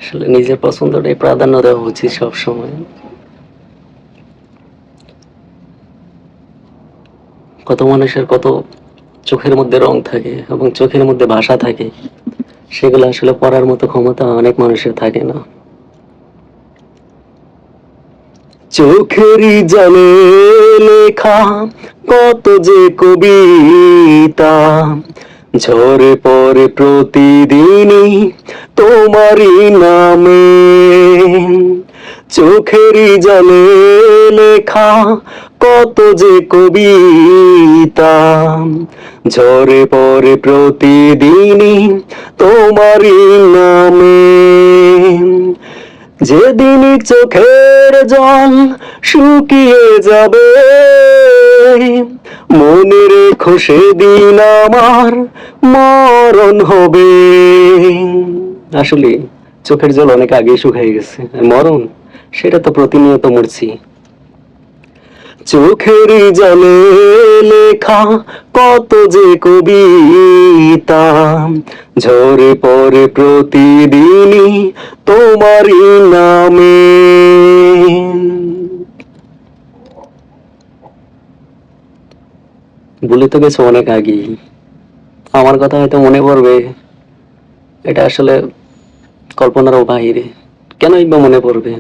আসলে নিজের পছন্দটাই প্রাধান্য দেওয়া উচিত সবসময়। কত মানুষের কত চোখের মধ্যে রং থাকে এবং চোখের মধ্যে ভাষা থাকে, সেগুলো আসলে পড়ার মতো ক্ষমতা অনেক মানুষের থাকে না। চোখেরই জলে লেখা কত যে কবিতা ঝরে পড়ে প্রতিদিনই তোমারই নামে। চোখেরই জলে লেখা কত যে কবিতা ঝরে পড়ে প্রতিদিনই তোমারই নামে। যেদিন চোখের জল শুকিয়ে যাবে মনে রেখো সেদিন আমার মরণ হবে। আসলে চোখের জল অনেক আগেই শুকিয়ে গেছে, আর মরণ সেটা তো প্রতিনিয়ত মরছি। চোখের জলে লেখা কত যে কবিতা ঝরে পড়ে প্রতিদিনই তোমারই নামে। ভুলে তো গেছো অনেক আগেই, আমার কথা হয়তো মনে পড়বে, এটা আসলে কল্পনারও বাহিরে। কেনই বা মনে পড়বে?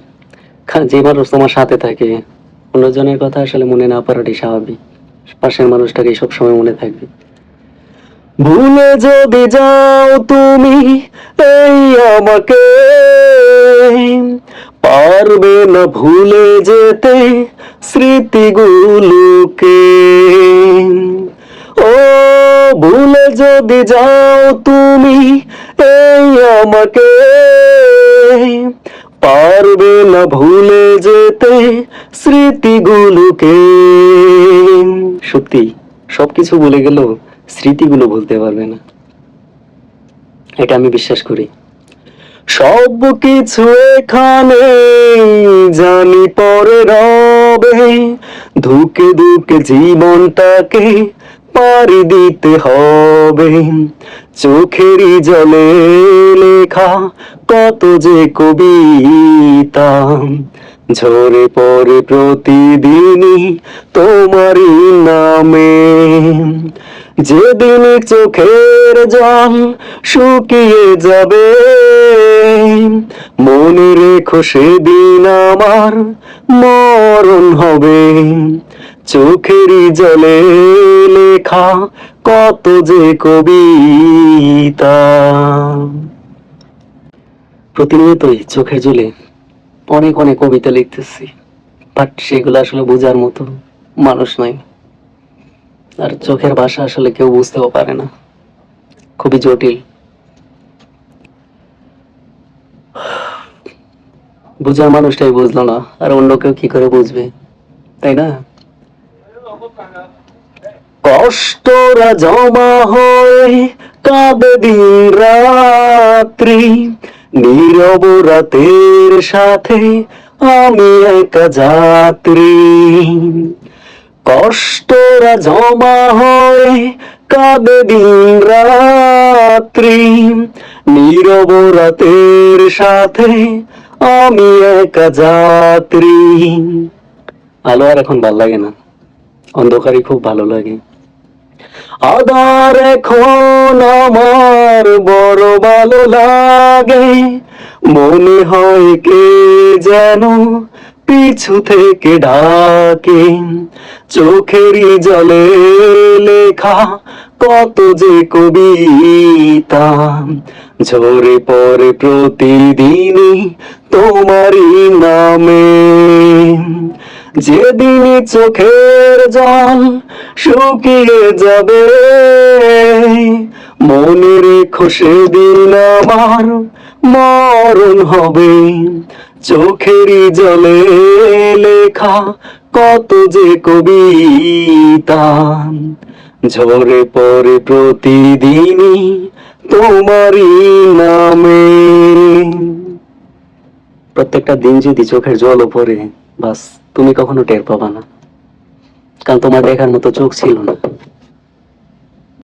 যে মানুষ তোমার সাথে থাকে, অন্যজনের কথা আসলে মনে না পড়াটাই স্বাভাবিক। পাশের মানুষটাকে সবসময় মনে থাকবে। ভুলে যদি যাও তুমি এই আমাকে, পারবে না ভুলে যেতে স্মৃতিগুলোকে। ও ভুলে যদি যাও তুমি এই আমাকে, পারবে না ভুলে যেতে স্মৃতিগুলোকে। সত্যি সবকিছু ভুলে গেলেও স্মৃতিগুলো ভুলতে পারবে না, এটা আমি বিশ্বাস করি। সব কিছু এখানে জানি পরে রবে, ধুকে ধুকে জীবনটাকে পাড়ি দিতে হবে। চোখেরই জলে লেখা কত যে কবিতা ঝরে পড়ে প্রতিদিনই তোমারই নামে। যেদিন চোখের জল শুকিয়ে যাবে মনে রেখো সেদিন আমার মরণ হবে। চোখেরই জলে লেখা কত যে কবিতা। প্রতিনিয়তই চোখের জলে অনেক অনেক কবিতা লিখতেছি, বাট সেগুলো আসলে বোঝার মতো মানুষ নাই। আর চোখের ভাষা আসলে কেউ বুঝতেও পারে না, খুবই জটিল। বুঝার মানুষটাই বুঝলো না, আর অন্য কেউ কি করে বুঝবে, তাই না? কষ্টরা জমা হয়ে কাঁদে দিন রাত্রি, নীরব রাতের সাথে আমি একা যাত্রী। কষ্টরা জমা হয়ে কাঁদে দিন রাত্রি, নীরব রাতের সাথে আমি একা যাত্রী। আলো আর এখন ভাল লাগে না, অন্ধকারই খুব ভালো লাগে। আধার এখন আমার বড় ভালো লাগে, মনে হয় কে যেন পিছু থেকে ডাকে। চোখেরই জলে লেখা কত যে কবিতা ঝরে পড়ে প্রতিদিনই তোমারই নামে। যেদিন চোখের জল শুকিয়ে যাবে মনে রেখো সেদিন আমার মরণ হবে। চোখেরই জলে লেখা কত যে কবিতা ঝরে পড়ে প্রতিদিনই তোমারই নামে। প্রত্যেকটা দিন যদি চোখের জলও পড়ে, বাস তুমি কখনো টের পাবা না, কারণ তোমার দেখার মতো চোখ ছিল না।